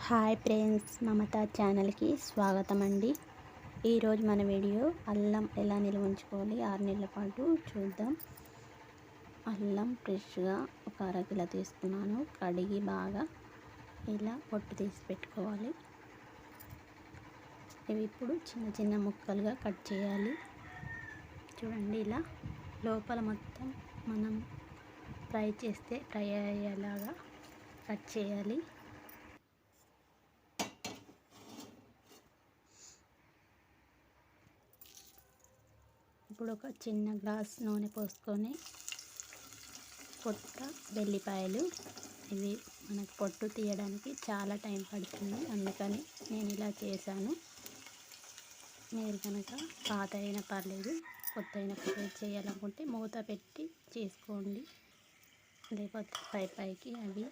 Hi friends, మమత ఛానల్కి స్వాగతం అండి. ఈరోజు మన వీడియో అల్లం ఎలా నిల్వ ఉంచుకోవాలి 6 నెలల పాటు చూద్దాం. అల్లం ఫ్రెష్గా ఒక అరకిలో తీసుకున్నాను. కడిగి బాగా ఇలా పొట్టు తీసి పెట్టుకోవాలి. ఇవి ఇప్పుడు చిన్న చిన్న ముక్కలుగా కట్ చేయాలి. చూడండి, ఇలా లోపల మొత్తం మనం ఫ్రై చేస్తే ఫ్రై అయ్యేలాగా కట్ చేయాలి. ఇప్పుడు ఒక చిన్న గ్లాస్ నూనె పోసుకొని పొట్ట వెల్లిపాయలు, ఇవి మనకు పొట్టు తీయడానికి చాలా టైం పడుతుంది, అందుకని నేను ఇలా చేశాను. మీరు కనుక పాత అయినా పర్లేదు, కొత్త అయినా పర్లేదు, చేయాలనుకుంటే మూత పెట్టి చేసుకోండి. లేకపోతే పైకి అవి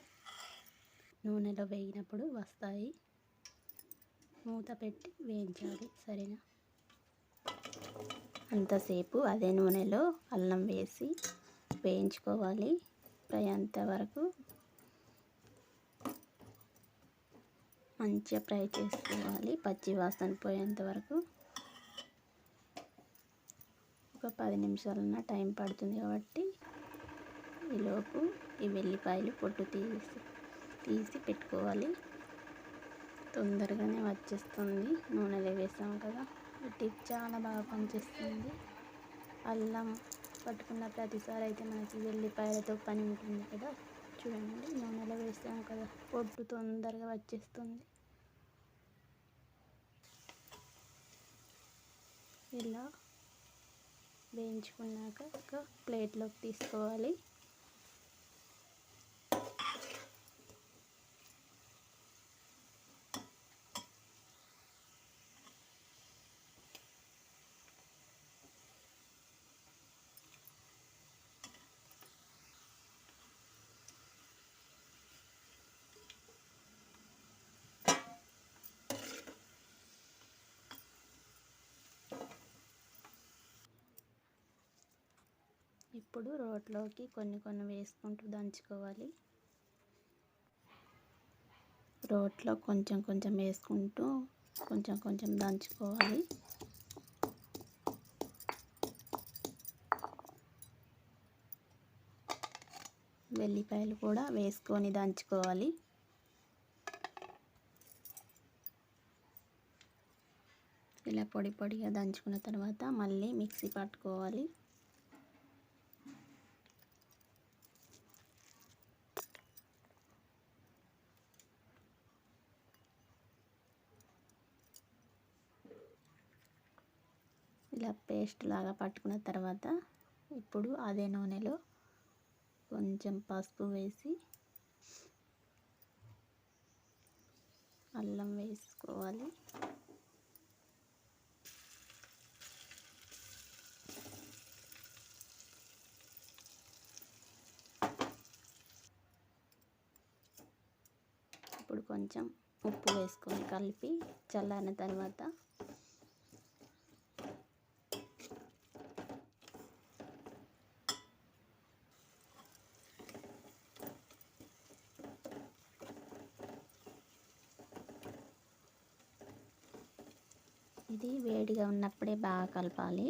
నూనెలో వేగినప్పుడు వస్తాయి. మూత పెట్టి వేయించాలి. సరేనా? అంతసేపు అదే నూనెలో అల్లం వేసి వేయించుకోవాలి. ఫ్రై అంతవరకు మంచిగా ఫ్రై చేసుకోవాలి. పచ్చి వాసన పోయేంత వరకు. ఒక 10 నిమిషాలన్నా టైం పడుతుంది కాబట్టి ఈలోపు ఈ వెల్లిపాయలు పొట్టు తీసి పెట్టుకోవాలి. తొందరగానే వచ్చేస్తుంది, నూనెలో వేసాం కదా. ఈ టిప్ చాలా బాగా పనిచేస్తుంది. అల్లం పట్టుకున్న ప్రతిసారి అయితే మనకి వెల్లిపాయలతో పని ఉంటుంది కదా. చూడండి, నూనెలో వేసాం కదా, పొట్టు తొందరగా వచ్చేస్తుంది. ఇలా వేయించుకున్నాక ఒక ప్లేట్లోకి తీసుకోవాలి. ఇప్పుడు రోట్లోకి కొన్ని వేసుకుంటూ దంచుకోవాలి. రోట్లో కొంచెం వేసుకుంటూ కొంచెం దంచుకోవాలి. వెల్లిపాయలు కూడా వేసుకొని దంచుకోవాలి. ఇలా పొడిగా దంచుకున్న తర్వాత మళ్ళీ మిక్సీ పట్టుకోవాలి. ఇలా పేస్ట్ లాగా పట్టుకున్న తర్వాత ఇప్పుడు అదే నూనెలో కొంచెం పసుపు వేసి అల్లం వేసుకోవాలి. ఇప్పుడు కొంచెం ఉప్పు వేసుకొని కలిపి చల్లారిన తర్వాత ఇది వేడిగా ఉన్నప్పుడే బాగా కలపాలి.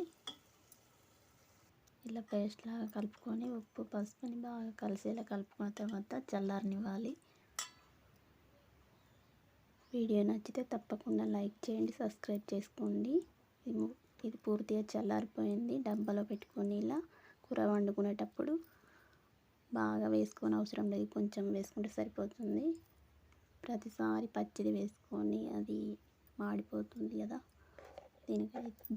ఇలా పేస్ట్ లాగా కలుపుకొని ఉప్పు పసుపుని బాగా కలిసేలా కలుపుకున్న తర్వాత చల్లారనివ్వాలి. వీడియో నచ్చితే తప్పకుండా లైక్ చేయండి, సబ్స్క్రైబ్ చేసుకోండి. ఇది పూర్తిగా చల్లారిపోయింది. డబ్బాలో పెట్టుకొని ఇలా కూర వండుకునేటప్పుడు బాగా వేసుకొని అవసరం లేదు, కొంచెం వేసుకుంటే సరిపోతుంది. ప్రతిసారి పచ్చిది వేసుకొని అది మాడిపోతుంది కదా.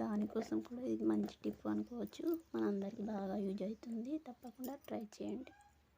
దానికోసం కూడా ఇది మంచి టిప్ అనుకోవచ్చు. మనందరికీ బాగా యూజ్ అవుతుంది. తప్పకుండా ట్రై చేయండి.